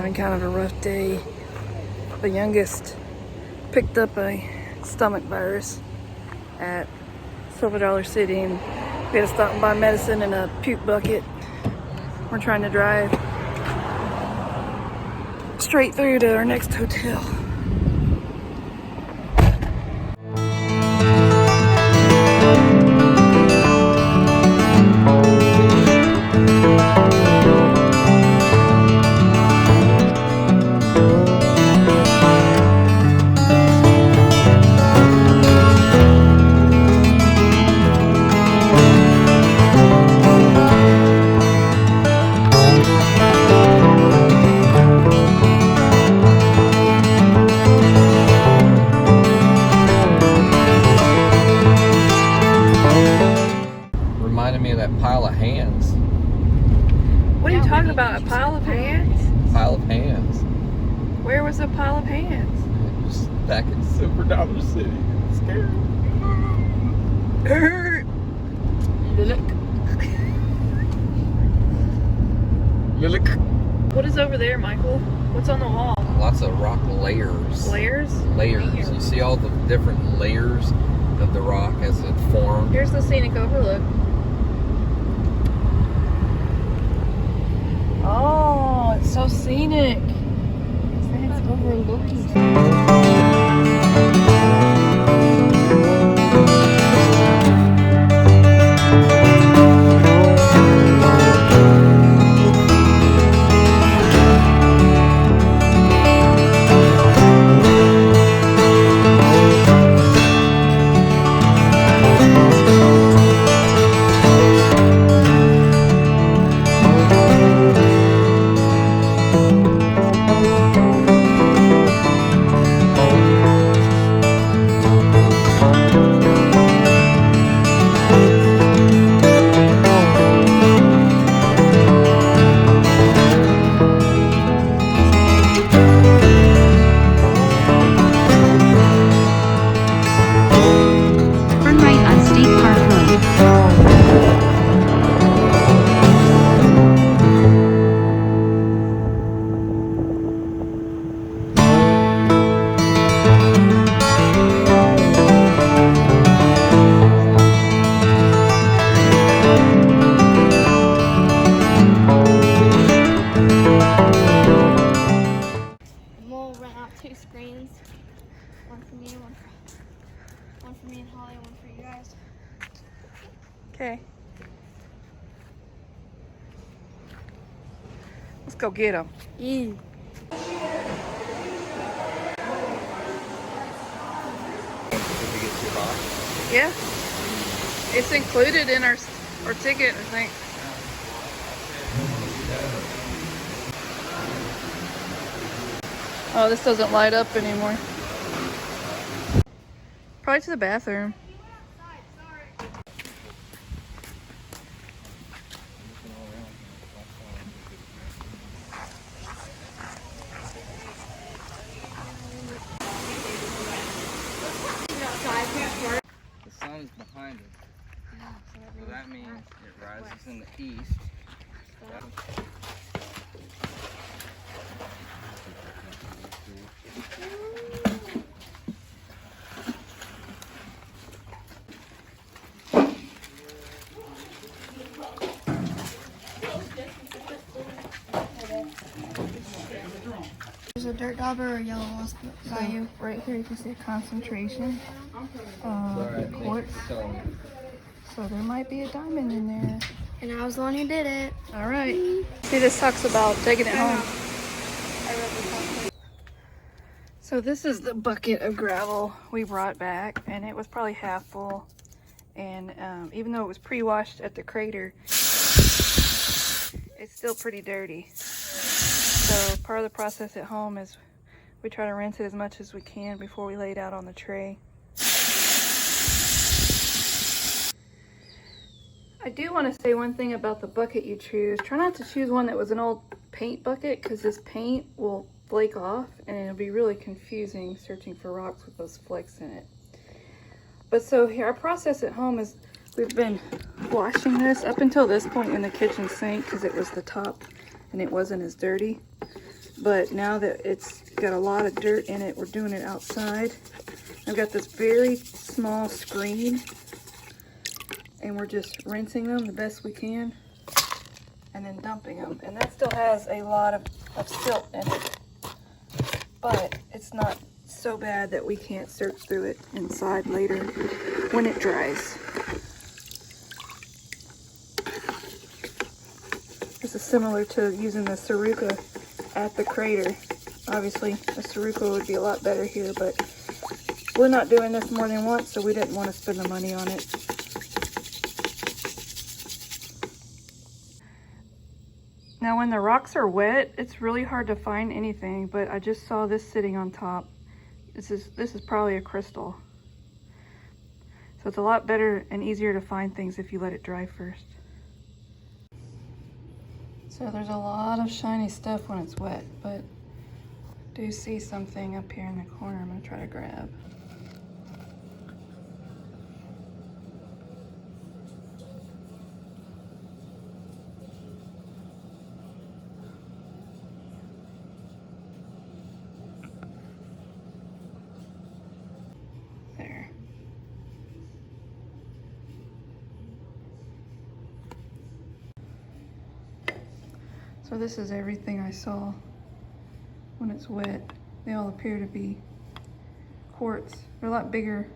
having kind of a rough day. The youngest picked up a stomach virus at Silver Dollar City, and we had to stop and buy medicine in a puke bucket. We're trying to drive straight through to our next hotel. Reminded me of that pile of hands. What are you talking about? A pile of hands? Pile of hands. Where was a pile of hands? Just back in Silver Dollar City. It's scary. Look. Look. What is over there, Michael? What's on the wall? Lots of rock layers. Layers? Layers. You see all the different layers of the rock as it formed. Here's the scenic overlook. Oh, it's so scenic. It's overlooking. Two screens. One for me, one for me and Holly, one for you guys. Okay. Let's go get them. Yeah. It's included in our ticket, I think. Oh, this doesn't light up anymore. Probably to the bathroom. The sun is behind it. So that means it rises in the east. There's a dirt dauber or a yellow wasp by you. Right here you can see concentration quartz. So there might be a diamond in there. And I was the one who did it. All right. See, this talks about taking it home. So this is the bucket of gravel we brought back, and it was probably half full. And even though it was pre-washed at the crater, it's still pretty dirty. So part of the process at home is we try to rinse it as much as we can before we lay it out on the tray. I do want to say one thing about the bucket you choose. Try not to choose one that was an old paint bucket, because this paint will flake off and it'll be really confusing searching for rocks with those flakes in it. But so here, our process at home is we've been washing this up until this point in the kitchen sink because it was the top and it wasn't as dirty. but now that it's got a lot of dirt in it, we're doing it outside. I've got this very small screen, and we're just rinsing them the best we can and then dumping them. And that still has a lot of silt in it, but it's not so bad that we can't search through it inside later when it dries. This is similar to using the Saruka at the crater. Obviously, the Saruka would be a lot better here, but we're not doing this more than once, so we didn't want to spend the money on it. Now, when the rocks are wet, it's really hard to find anything, but I just saw this sitting on top. This is probably a crystal. So it's a lot better and easier to find things if you let it dry first. So there's a lot of shiny stuff when it's wet, but I do see something up here in the corner I'm gonna try to grab. There. So this is everything I saw when it's wet. They all appear to be quartz. They're a lot bigger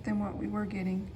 than what we were getting.